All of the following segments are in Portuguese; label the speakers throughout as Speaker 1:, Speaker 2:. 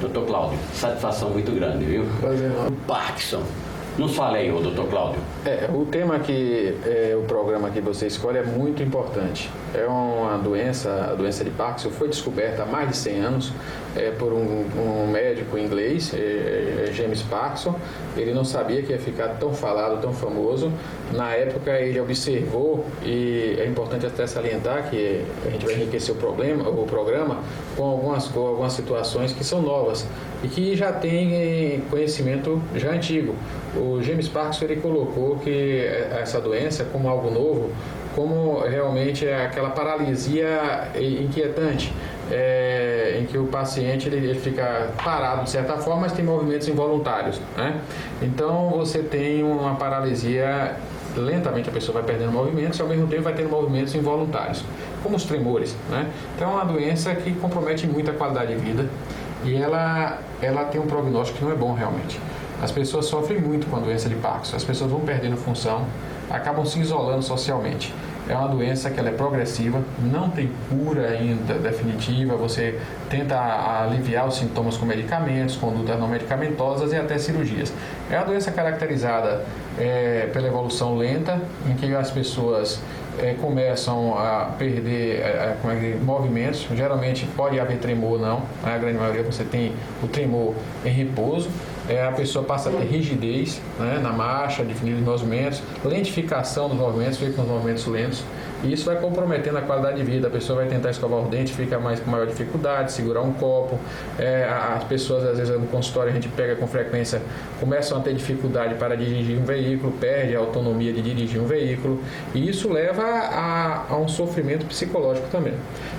Speaker 1: Doutor Cláudio, satisfação muito grande, viu?
Speaker 2: Prazer.
Speaker 1: Parkinson. Nos fale aí, doutor Cláudio.
Speaker 2: O tema que o programa que você escolhe é muito importante. É uma doença, a doença de Parkinson foi descoberta há mais de 100 anos por um médico inglês, James Parkinson. Ele não sabia que ia ficar tão falado, tão famoso. Na época ele observou, e é importante até salientar que a gente vai enriquecer o programa com algumas situações que são novas e que já tem conhecimento já antigo. O James Parkinson ele colocou que essa doença como algo novo, como realmente é aquela paralisia inquietante, em que o paciente ele fica parado de certa forma, mas tem movimentos involuntários, né? Então você tem uma paralisia, lentamente a pessoa vai perdendo movimentos e ao mesmo tempo vai tendo movimentos involuntários, como os tremores, né? Então é uma doença que compromete muito a qualidade de vida e ela tem um prognóstico que não é bom realmente. As pessoas sofrem muito com a doença de Parkinson, as pessoas vão perdendo função, acabam se isolando socialmente. É uma doença que ela é progressiva, não tem cura ainda definitiva, você tenta aliviar os sintomas com medicamentos, condutas não medicamentosas e até cirurgias. É uma doença caracterizada pela evolução lenta, em que as pessoas começam a perder movimentos, geralmente pode haver tremor não, na grande maioria você tem o tremor em repouso, a pessoa passa a ter rigidez, né, na marcha, definindo os movimentos, lentificação dos movimentos, fica com os movimentos lentos, e isso vai comprometendo a qualidade de vida. A pessoa vai tentar escovar os dentes, fica com maior dificuldade, segurar um copo. As pessoas, às vezes, no consultório, a gente pega com frequência, começam a ter dificuldade para dirigir um veículo, perde a autonomia de dirigir um veículo, e isso leva a um sofrimento psicológico também.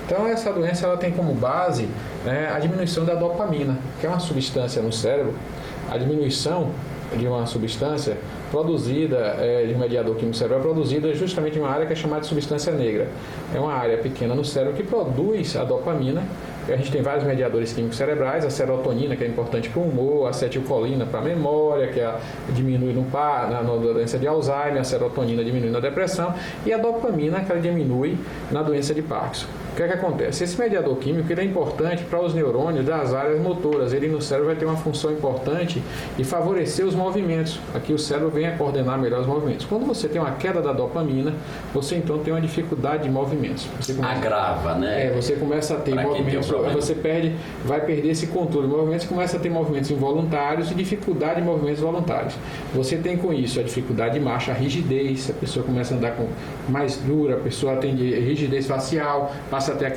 Speaker 2: Então, essa doença ela tem como base, a diminuição da dopamina, que é uma substância no cérebro. A diminuição de uma substância produzida, de um mediador químico cerebral, produzida justamente em uma área que é chamada de substância negra. É uma área pequena no cérebro que produz a dopamina. A gente tem vários mediadores químicos cerebrais, a serotonina, que é importante para o humor, a acetilcolina para a memória, que diminui na doença de Alzheimer, a serotonina diminui na depressão, e a dopamina, que ela diminui na doença de Parkinson. O que acontece? Esse mediador químico ele é importante para os neurônios das áreas motoras. Ele no cérebro vai ter uma função importante e favorecer os movimentos. Aqui o cérebro vem a coordenar melhor os movimentos. Quando você tem uma queda da dopamina, você então tem uma dificuldade de movimentos.
Speaker 1: Agrava, né?
Speaker 2: Você começa a ter movimentos, vai perder esse controle de movimentos, começa a ter movimentos involuntários e dificuldade de movimentos voluntários. Você tem com isso a dificuldade de marcha, a rigidez, a pessoa começa a andar mais dura, a pessoa tem rigidez facial, passa a ter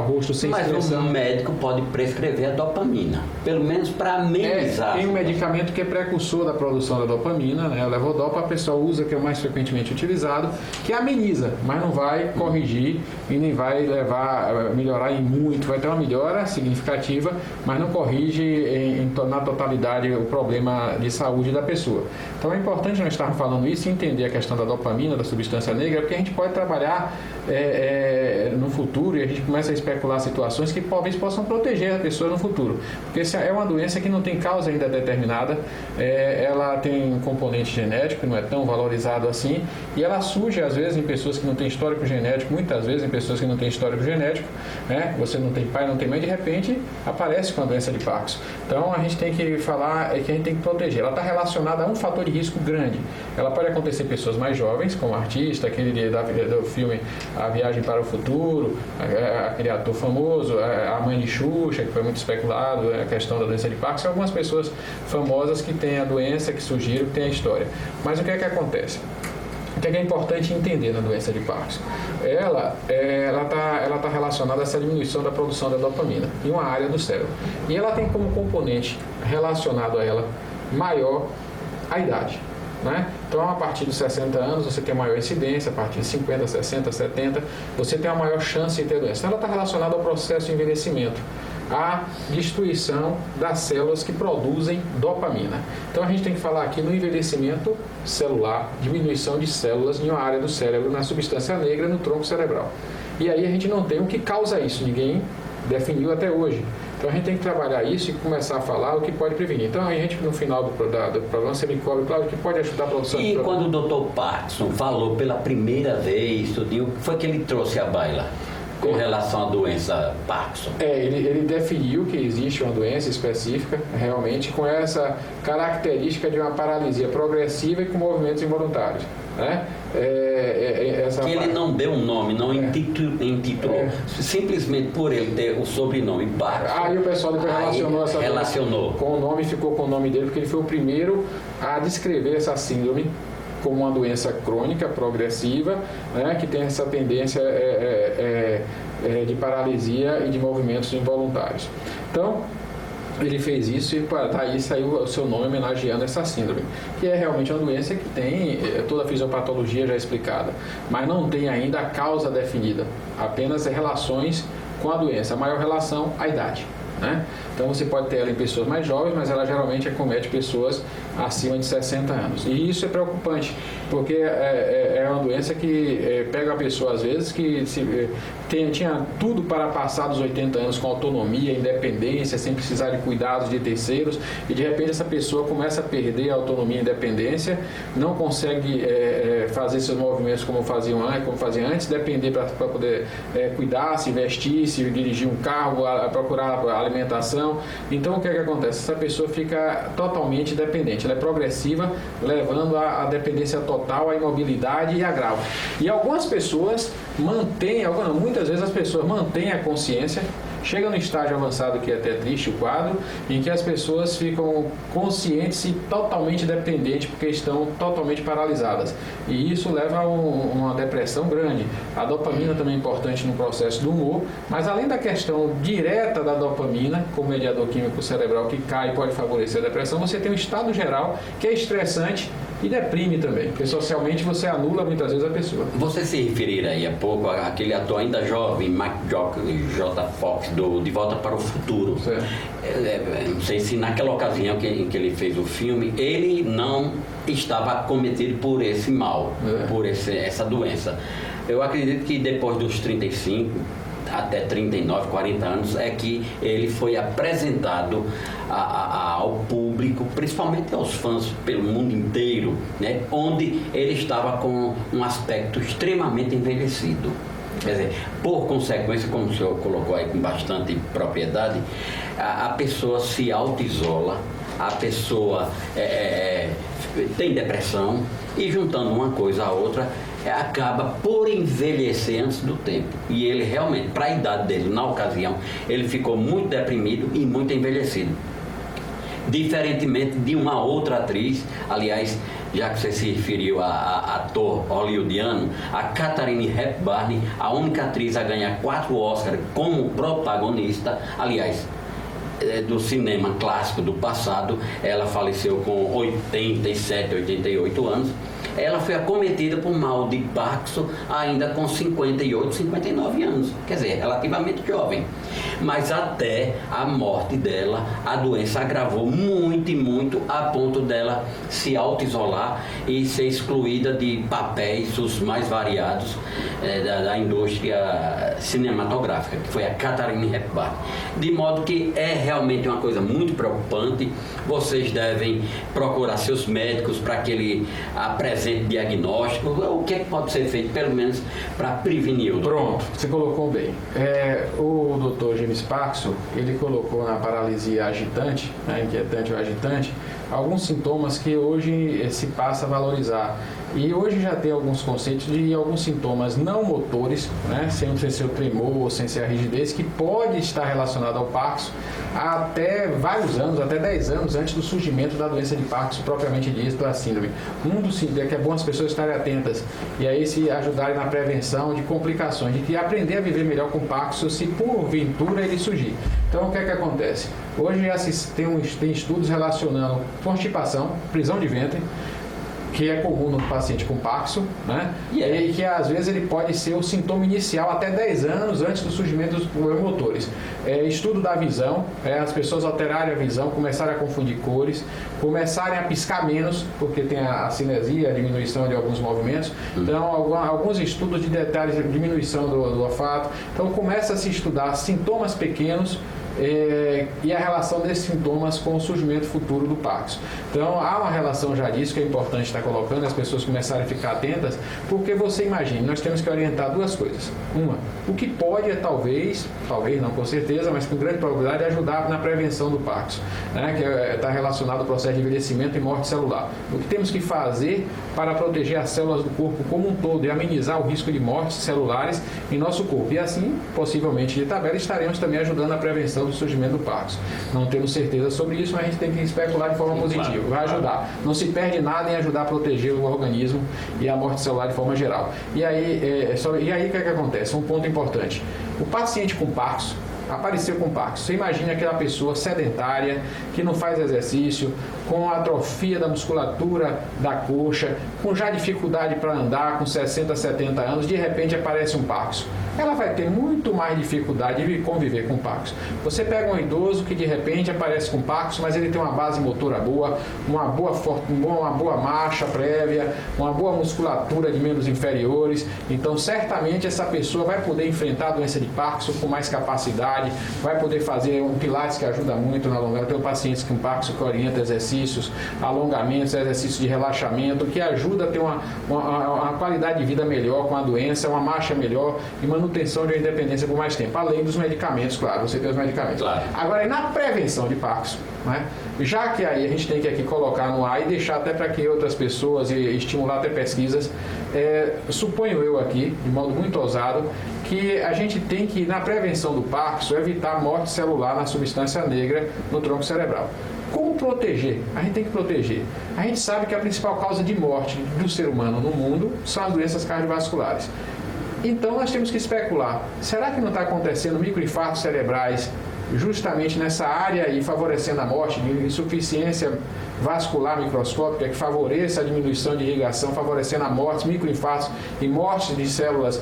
Speaker 2: rosto sem expressão.
Speaker 1: Mas o médico pode prescrever a dopamina, pelo menos para amenizar.
Speaker 2: Tem um medicamento que é precursor da produção da dopamina, o levodopa, a pessoa usa, que é o mais frequentemente utilizado, que ameniza, mas não vai corrigir e nem vai melhorar em muito, vai ter uma melhora significativa, mas não corrige na totalidade o problema de saúde da pessoa. Então é importante nós estarmos falando isso e entender a questão da dopamina, da substância negra, porque a gente pode trabalhar no futuro e a gente começa a especular situações que talvez possam proteger a pessoa no futuro. Porque essa é uma doença que não tem causa ainda determinada, ela tem um componente genético, que não é tão valorizado assim, e ela surge às vezes em pessoas que não têm histórico genético, muitas vezes em pessoas que não têm histórico genético, você não tem pai, não tem mãe, de repente aparece com a doença de Parkinson. Então a gente tem que falar que a gente tem que proteger. Ela está relacionada a um fator de risco grande. Ela pode acontecer em pessoas mais jovens, como artista, aquele do filme A Viagem para o Futuro, aquele ator famoso, a mãe de Xuxa, que foi muito especulado, a questão da doença de Parkinson, algumas pessoas famosas que têm a doença, que surgiram, que têm a história. Mas o que acontece? O que é importante entender na doença de Parkinson? Ela tá relacionada a essa diminuição da produção da dopamina em uma área do cérebro. E ela tem como componente relacionado a ela maior a idade. Então, a partir dos 60 anos, você tem maior incidência, a partir de 50, 60, 70, você tem a maior chance de ter doença. Então, ela está relacionada ao processo de envelhecimento, à destruição das células que produzem dopamina. Então, a gente tem que falar aqui no envelhecimento celular, diminuição de células em uma área do cérebro, na substância negra, no tronco cerebral. E aí a gente não tem o que causa isso, ninguém definiu até hoje. Então a gente tem que trabalhar isso e começar a falar o que pode prevenir. Então a gente, no final do programa, você me cobre, claro, que pode ajudar a produção.
Speaker 1: E quando o Dr. Parkinson falou pela primeira vez, o que foi que ele trouxe à baila? com relação à doença Parkinson?
Speaker 2: Ele definiu que existe uma doença específica, realmente, com essa característica de uma paralisia progressiva e com movimentos involuntários. Né?
Speaker 1: Que ele não deu um nome, não intitulou, simplesmente por ele ter o sobrenome Parkinson.
Speaker 2: Aí o pessoal depois relacionou com o nome, ficou com o nome dele, porque ele foi o primeiro a descrever essa síndrome como uma doença crônica, progressiva, né, que tem essa tendência de paralisia e de movimentos involuntários. Então, ele fez isso e daí saiu o seu nome homenageando essa síndrome, que é realmente uma doença que tem toda a fisiopatologia já explicada, mas não tem ainda a causa definida, apenas relações com a doença. A maior relação, a idade. Né? Então você pode ter ela em pessoas mais jovens, mas ela geralmente acomete pessoas acima de 60 anos. E isso é preocupante, porque é uma doença que pega a pessoa às vezes que tinha tudo para passar dos 80 anos com autonomia, independência, sem precisar de cuidados de terceiros, e de repente essa pessoa começa a perder a autonomia e independência, não consegue fazer seus movimentos como fazia antes, depender para poder cuidar, se vestir, se dirigir um carro, procurar alimentação. Então o que acontece? Essa pessoa fica totalmente dependente, ela é progressiva, levando à dependência total, à imobilidade e a grau. E algumas pessoas muitas vezes as pessoas mantêm a consciência, chegam no estágio avançado, que é até triste o quadro, em que as pessoas ficam conscientes e totalmente dependentes porque estão totalmente paralisadas. E isso leva a uma depressão grande. A dopamina também é importante no processo do humor, mas além da questão direta da dopamina, como mediador químico cerebral que cai e pode favorecer a depressão, você tem um estado geral que é estressante e deprime também, porque socialmente você anula muitas vezes a pessoa.
Speaker 1: Você se referir aí há pouco àquele ator ainda jovem, Mike J. Fox, do De Volta para o Futuro. Não sei se naquela ocasião em que ele fez o filme, ele não estava acometido por esse mal, por essa doença. Eu acredito que depois dos 35 até 39, 40 anos é que ele foi apresentado ao público, principalmente aos fãs pelo mundo inteiro, né, onde ele estava com um aspecto extremamente envelhecido. Quer dizer, por consequência, como o senhor colocou aí com bastante propriedade, a pessoa se auto-isola, a pessoa tem depressão e, juntando uma coisa à outra, acaba por envelhecer antes do tempo. E ele realmente, para a idade dele, na ocasião, ele ficou muito deprimido e muito envelhecido. Diferentemente de uma outra atriz, aliás, já que você se referiu a ator hollywoodiano, a Katharine Hepburn, a única atriz a ganhar 4 Oscars como protagonista, aliás, do cinema clássico do passado. Ela faleceu com 87, 88 anos. Ela foi acometida por mal de Parkinson ainda com 58, 59 anos. Quer dizer, relativamente jovem. Mas até a morte dela, a doença agravou muito e muito, a ponto dela se auto-isolar e ser excluída de papéis os mais variados da indústria cinematográfica, que foi a Katharine Hepburn. De modo que é realmente uma coisa muito preocupante. Vocês devem procurar seus médicos para que ele apresente diagnóstico. O que é que pode ser feito, pelo menos, para prevenir o doutor?
Speaker 2: Pronto, você colocou bem. O Dr. James Parkinson, ele colocou na paralisia agitante, inquietante ou agitante, alguns sintomas que hoje se passa a valorizar. E hoje já tem alguns conceitos de alguns sintomas não motores, né, sem ser o tremor, sem ser a rigidez, que pode estar relacionado ao Parkinson até vários anos, até 10 anos antes do surgimento da doença de Parkinson propriamente dita, da síndrome. Que é bom as pessoas estarem atentas e aí se ajudarem na prevenção de complicações, de aprender a viver melhor com Parkinson se porventura ele surgir. Então o que é que acontece? Hoje tem estudos relacionando constipação, prisão de ventre, que é comum no paciente com Parkinson, né? E que às vezes ele pode ser o sintoma inicial até 10 anos antes do surgimento dos motores. Estudo da visão, as pessoas alterarem a visão, começarem a confundir cores, começarem a piscar menos, porque tem a cinesia, a diminuição de alguns movimentos. Então, alguns estudos de detalhes, diminuição do olfato. Então, começa a se estudar sintomas pequenos e a relação desses sintomas com o surgimento futuro do Parkinson. Então, há uma relação já disso que é importante estar colocando, as pessoas começarem a ficar atentas, porque você imagine, nós temos que orientar duas coisas. Uma, o que pode talvez não com certeza, mas com grande probabilidade ajudar na prevenção do Parkinson, né, que está relacionado ao processo de envelhecimento e morte celular. O que temos que fazer para proteger as células do corpo como um todo e amenizar o risco de mortes celulares em nosso corpo. E assim, possivelmente de tabela, estaremos também ajudando na prevenção do surgimento do Parkinson. Não temos certeza sobre isso, mas a gente tem que especular de forma positiva. Vai ajudar. Não se perde nada em ajudar a proteger o organismo e a morte celular de forma geral. E aí, o que acontece? Um ponto importante. O paciente com Parkinson, apareceu com Parkinson. Você imagina aquela pessoa sedentária, que não faz exercício, com atrofia da musculatura da coxa, com já dificuldade para andar, com 60, 70 anos, de repente aparece um Parkinson. Ela vai ter muito mais dificuldade de conviver com Parkinson. Você pega um idoso que de repente aparece com Parkinson, mas ele tem uma base motora boa, uma boa marcha prévia, uma boa musculatura de membros inferiores. Então, certamente essa pessoa vai poder enfrentar a doença de Parkinson com mais capacidade, vai poder fazer um pilates que ajuda muito na alongamento. Eu tenho pacientes com Parkinson que orientam exercícios, alongamentos, exercícios de relaxamento, que ajuda a ter uma qualidade de vida melhor com a doença, uma marcha melhor e manutenção de independência por mais tempo, além dos medicamentos, claro, você tem os medicamentos.
Speaker 1: Claro.
Speaker 2: Agora, e na prevenção de Parkinson, né? Já que aí a gente tem que aqui colocar no ar e deixar até para que outras pessoas e estimular até pesquisas, suponho eu aqui, de modo muito ousado, que a gente tem que, na prevenção do Parkinson, evitar morte celular na substância negra no tronco cerebral. Como proteger? A gente tem que proteger. A gente sabe que a principal causa de morte do ser humano no mundo são as doenças cardiovasculares. Então, nós temos que especular. Será que não está acontecendo microinfartos cerebrais justamente nessa área e favorecendo a morte de insuficiência vascular microscópica que favoreça a diminuição de irrigação, favorecendo a morte, microinfartos e morte de células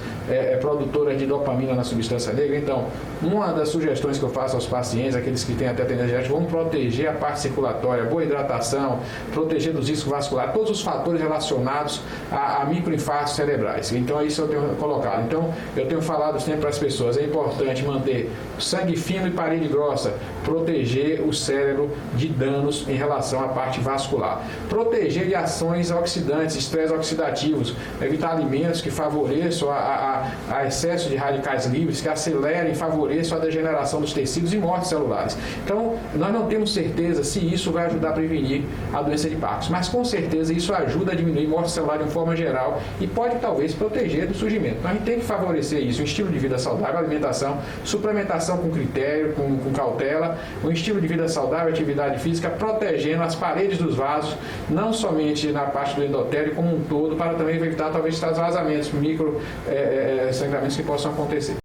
Speaker 2: produtoras de dopamina na substância negra? Então, uma das sugestões que eu faço aos pacientes, aqueles que têm até tendência genética, vamos proteger a parte circulatória, boa hidratação, proteger dos riscos vasculares, todos os fatores relacionados a microinfartos cerebrais. Então, isso eu tenho colocado. Então, eu tenho falado sempre para as pessoas, é importante manter sangue fino e parede grossa, proteger o cérebro de danos em relação à parte vascular, proteger de ações oxidantes, estresse oxidativos, evitar alimentos que favoreçam a excesso de radicais livres, que acelerem e favoreçam a degeneração dos tecidos e mortes celulares. Então, nós não temos certeza se isso vai ajudar a prevenir a doença de Parkinson, mas com certeza isso ajuda a diminuir morte celular de uma forma geral e pode talvez proteger do surgimento. Então, a gente tem que favorecer isso, um estilo de vida saudável, alimentação, suplementação com critério, com cautela, um estilo de vida saudável, atividade física, protegendo as paredes dos vasos, não somente na parte do endotélio como um todo, para também evitar talvez vazamentos, sangramentos que possam acontecer.